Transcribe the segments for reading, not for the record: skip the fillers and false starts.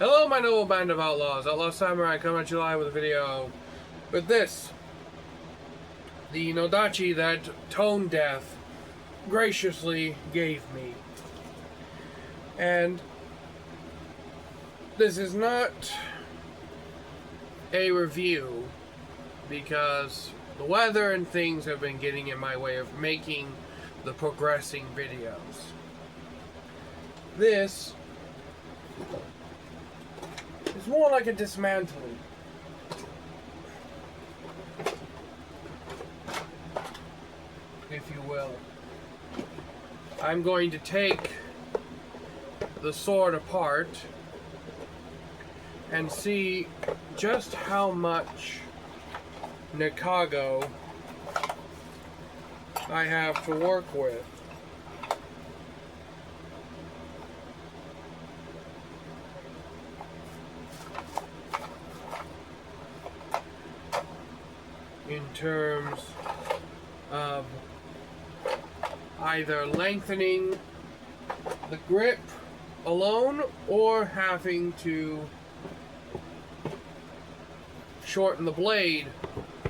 Hello, my noble band of outlaws. Outlaw Samurai coming at you live with a video with this. The Nodachi that Tone Deaf graciously gave me. And this is not a review because the weather and things have been getting in my way of making the progressing videos. This is more like a dismantling. If you will. I'm going to take the sword apart and see just how much Nikago I have to work with. In terms of either lengthening the grip alone or having to shorten the blade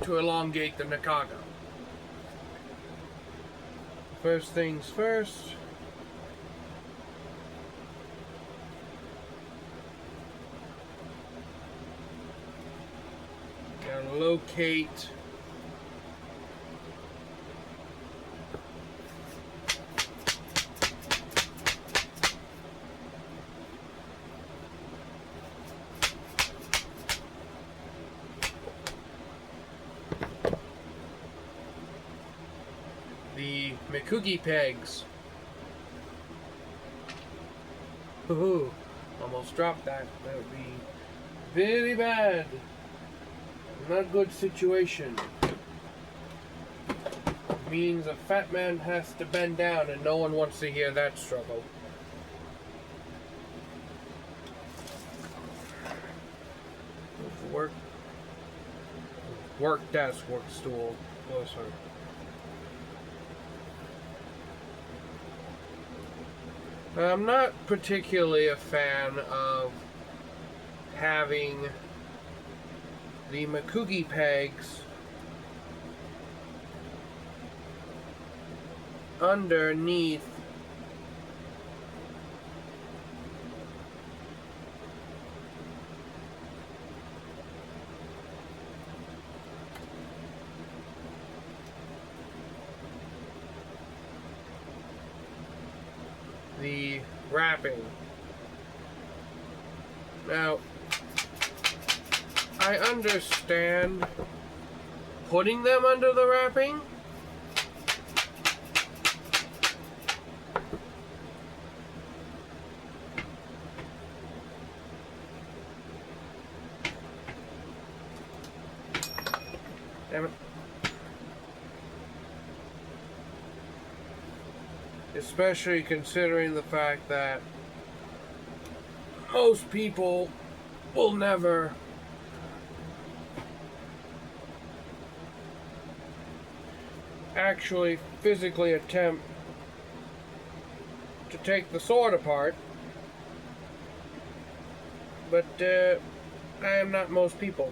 to elongate the Nikago. First things first. Gotta locate the Mikugi pegs. Ooh, almost dropped that. That would be very bad. Not a good situation. Means a fat man has to bend down and no one wants to hear that struggle. Work desk, work stool. Oh, sorry. I'm not particularly a fan of having the Mikugi pegs underneath the wrapping. Now, I understand putting them under the wrapping, damn it. Especially considering the fact that most people will never actually physically attempt to take the sword apart. But I am not most people.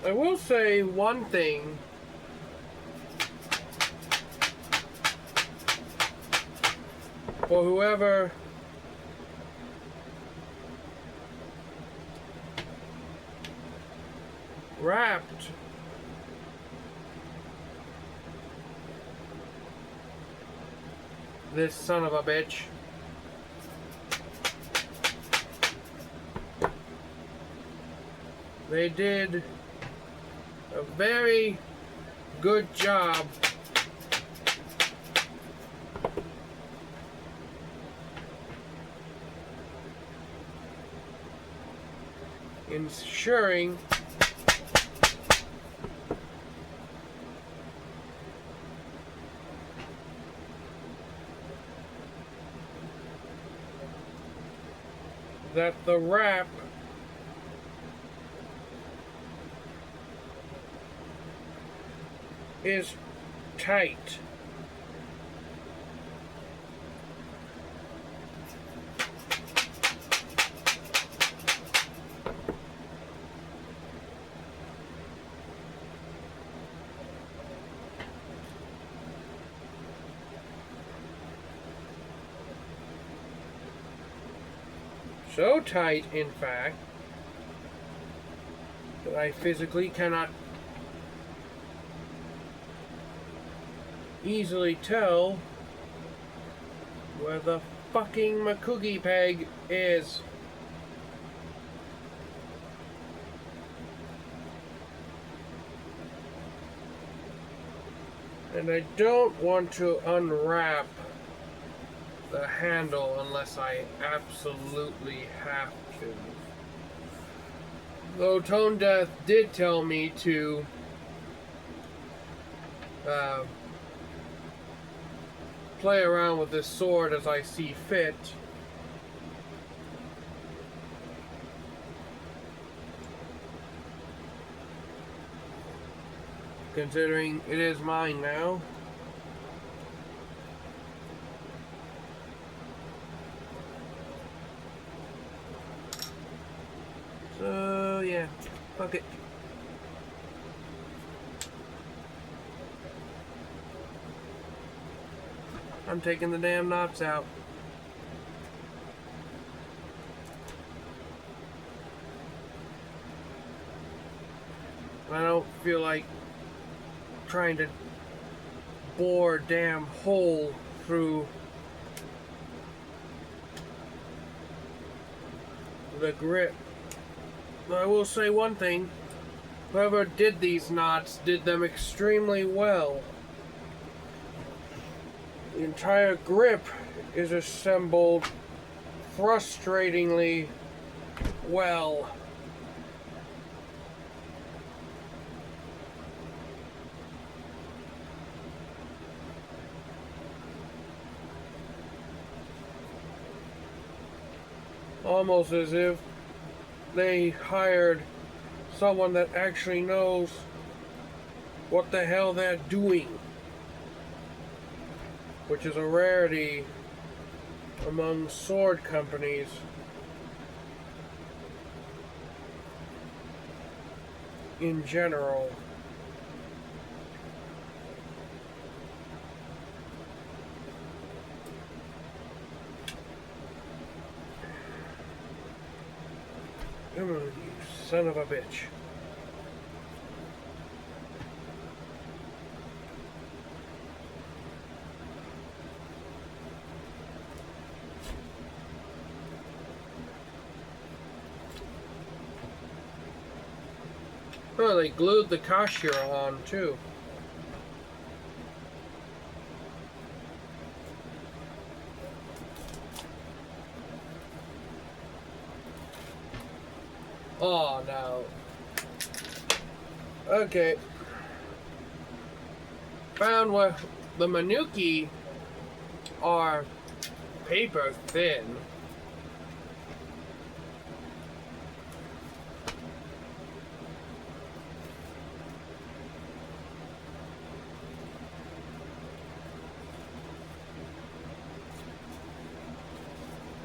I will say one thing. For whoever wrapped this son of a bitch, they did a very good job ensuring that the wrap is tight. So tight, in fact, that I physically cannot easily tell where the fucking Makugi peg is. And I don't want to unwrap the handle unless I absolutely have to. Though Tone Deaf did tell me to play around with this sword as I see fit. Considering it is mine now. So, yeah, fuck it. I'm taking the damn knots out. I don't feel like trying to bore a damn hole through the grip. I will say one thing, whoever did these knots did them extremely well. The entire grip is assembled frustratingly well. Almost as if they hired someone that actually knows what the hell they're doing, which is a rarity among sword companies. In general. Come on, you son of a bitch. Oh, they glued the Kashira on too. Oh no. Okay. Found where the Manuki are paper thin.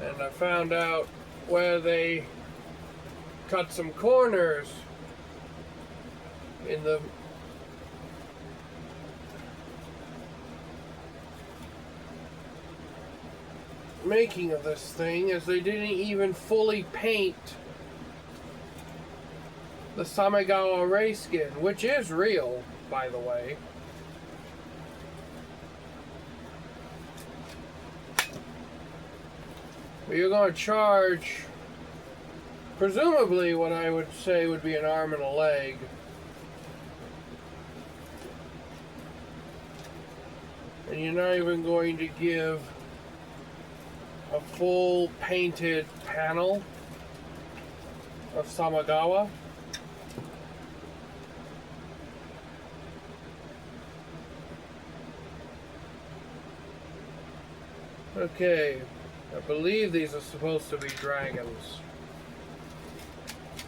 And I found out where they cut some corners in the making of this thing, as they didn't even fully paint the Samegawa Ray skin, which is real, by the way. But you're going to charge presumably what I would say would be an arm and a leg. And you're not even going to give a full painted panel. of Samagawa. Okay, I believe these are supposed to be dragons.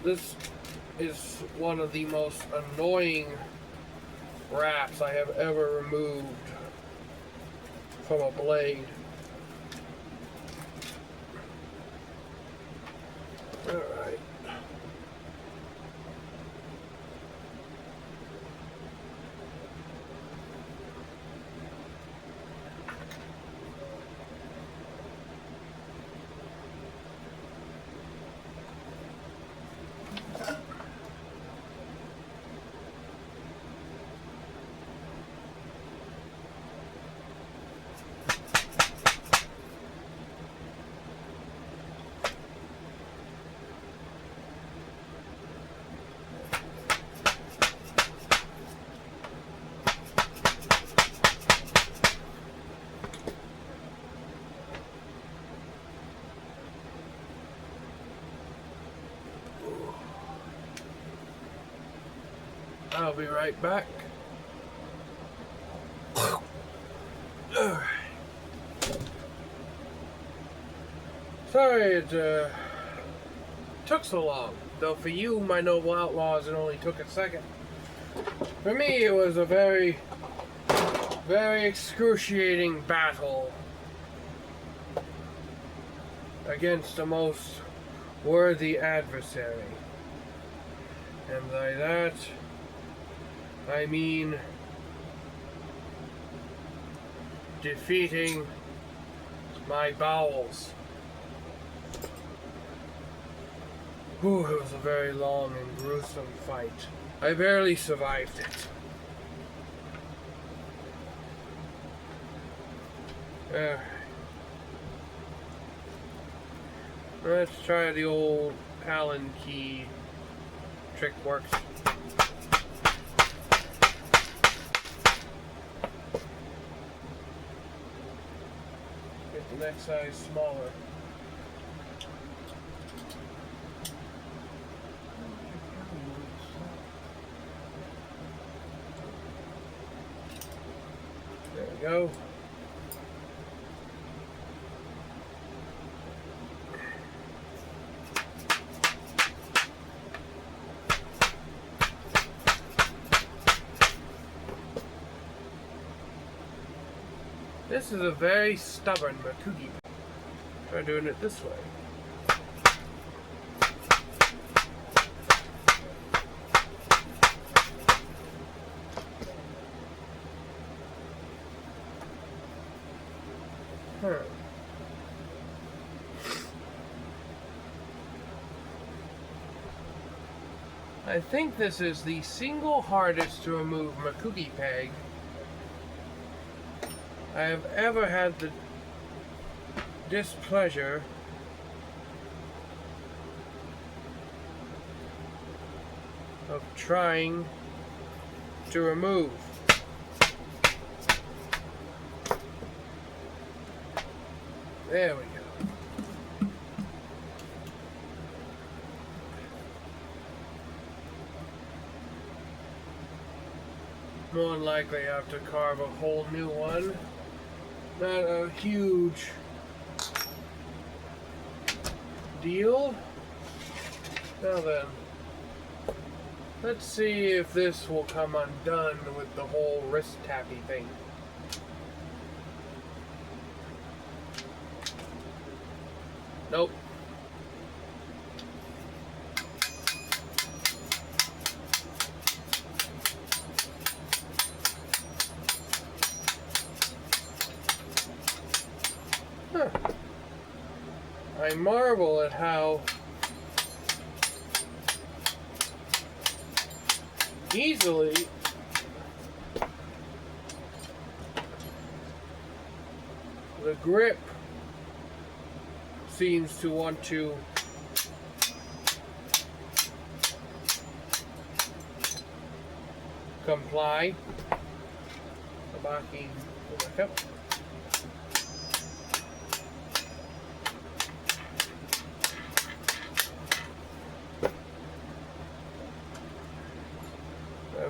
This is one of the most annoying wraps I have ever removed from a blade. Alright. I'll be right back. Sorry it took so long. Though for you, my noble outlaws, it only took a second. For me, it was a very, very excruciating battle against a most worthy adversary. And by that, I mean defeating my bowels. Whew, it was a very long and gruesome fight. I barely survived it. Let's try the old Allen key trick works. Get the next size smaller. There we go. This is a very stubborn Makugi. Try doing it this way. I think this is the single hardest to remove Makugi peg I have ever had the displeasure of trying to remove. There we go. More than likely I have to carve a whole new one. Not a huge deal. Now then, let's see if this will come undone with the whole wrist tappy thing. Nope. Huh. I marvel at how easily the grip seems to want to comply. Sabaki, go back up.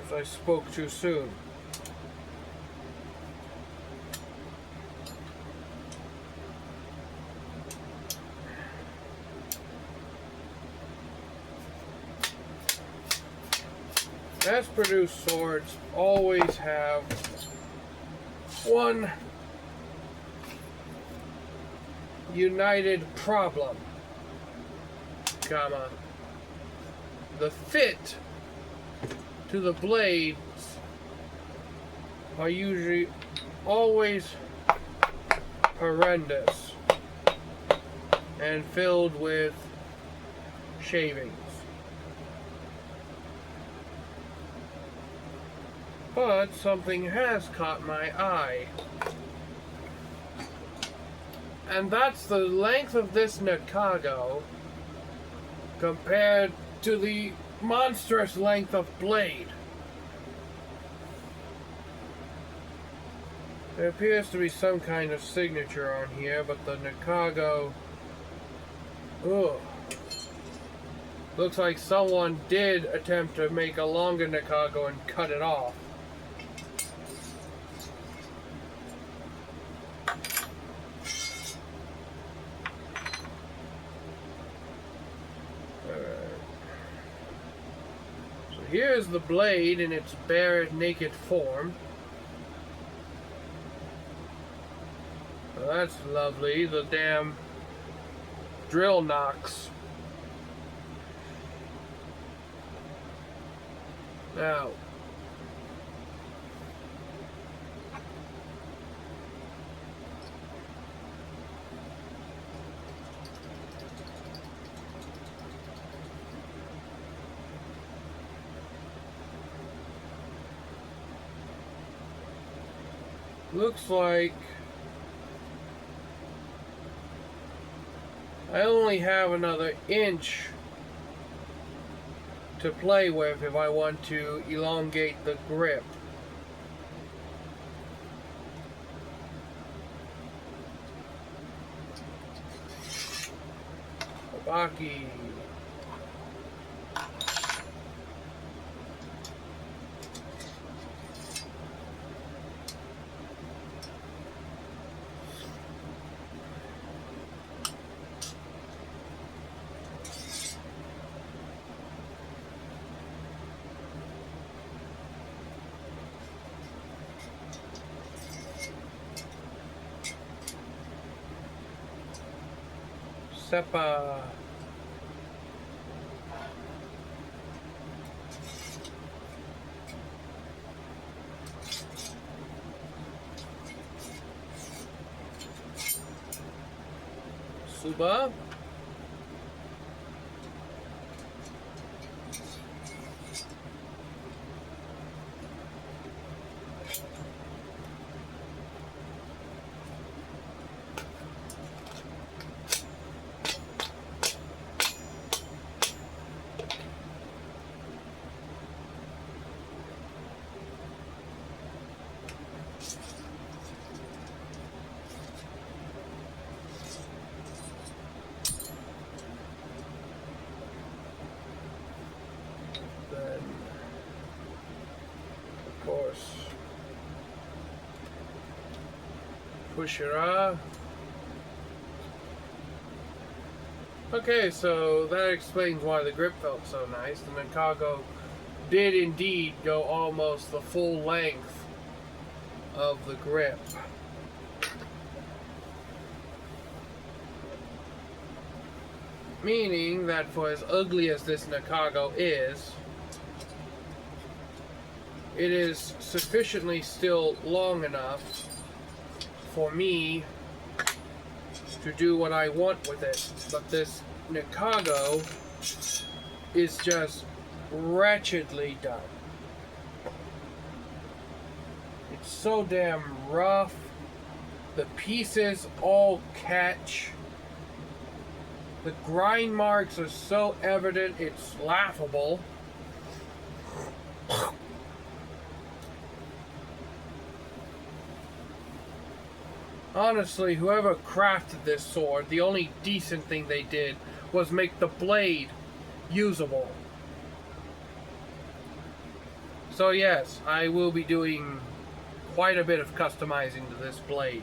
Perhaps I spoke too soon. Mass-produced swords always have one united problem, comma, the fit to the blades are usually always horrendous and filled with shavings. But something has caught my eye. And that's the length of this Nakago compared to the monstrous length of blade. There appears to be some kind of signature on here, but the Nakago... Ugh. Looks like someone did attempt to make a longer Nakago and cut it off. Here's the blade in its bare, naked form. Well, that's lovely. The damn drill knocks. Now, looks like I only have another inch to play with if I want to elongate the grip. Baki. Seppa. Suba. Pushira. Okay, so that explains why the grip felt so nice. The Nakago did indeed go almost the full length of the grip. Meaning that for as ugly as this Nakago is, it is sufficiently still long enough for me to do what I want with it. But this Nakago is just wretchedly done. It's so damn rough. The pieces all catch. The grind marks are so evident, it's laughable. Honestly, whoever crafted this sword, the only decent thing they did was make the blade usable. So yes, I will be doing quite a bit of customizing to this blade.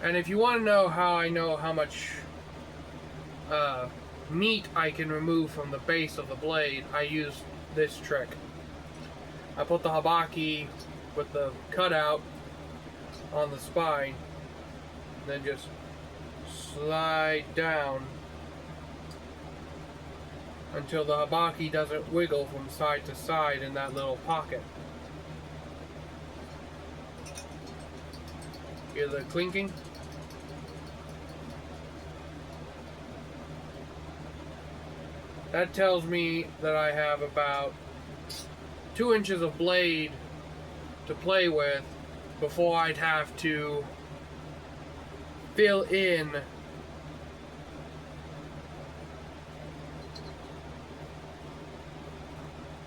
And if you want to know how much meat I can remove from the base of the blade, I use this trick. I put the habaki with the cutout on the spine, then just slide down until the habaki doesn't wiggle from side to side in that little pocket. Hear the clinking? That tells me that I have about 2 inches of blade to play with before I'd have to fill in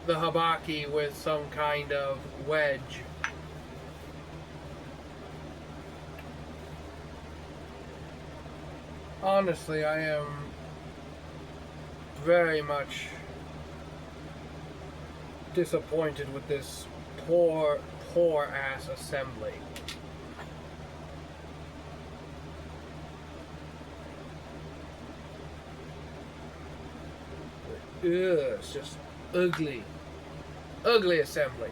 the habaki with some kind of wedge. Honestly, I am very much disappointed with this poor ass assembly. Ugh, it's just ugly assembly.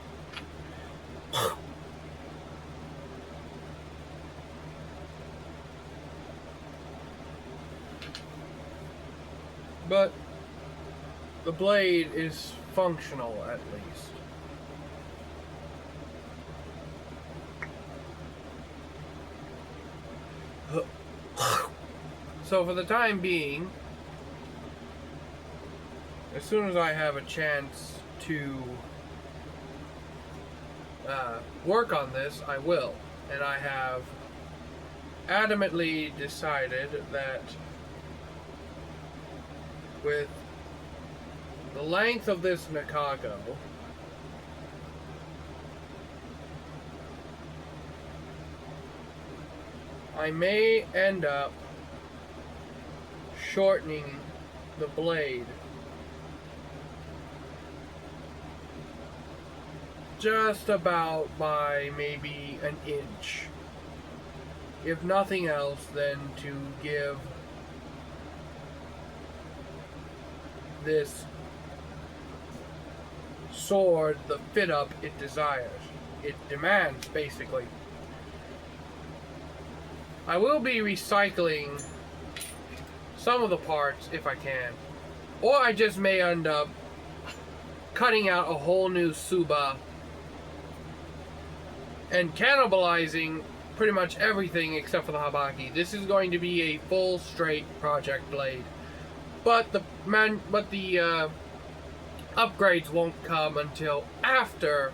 But the blade is functional, at least. So for the time being, as soon as I have a chance to work on this, I will. And I have adamantly decided that with the length of this Nakago, I may end up shortening the blade just about by maybe an inch. If nothing else, then to give this sword the fit up it desires. It demands, basically. I will be recycling some of the parts if I can. Or I just may end up cutting out a whole new Suba and cannibalizing pretty much everything except for the habaki. This is going to be a full straight project blade. But the upgrades won't come until after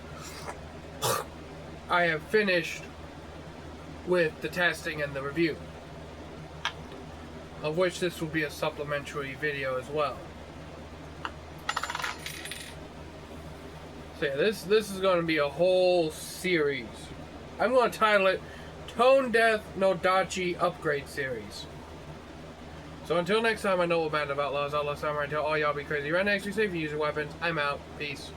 I have finished with the testing and the review, of which this will be a supplementary video as well. So yeah, this is going to be a whole series. I'm going to title it Tone Deaf Nodachi Upgrade Series. So until next time, I know a band of outlaws, outlaw samurai, tell all y'all be crazy rednecks, be safe, use your weapons. I'm out. Peace.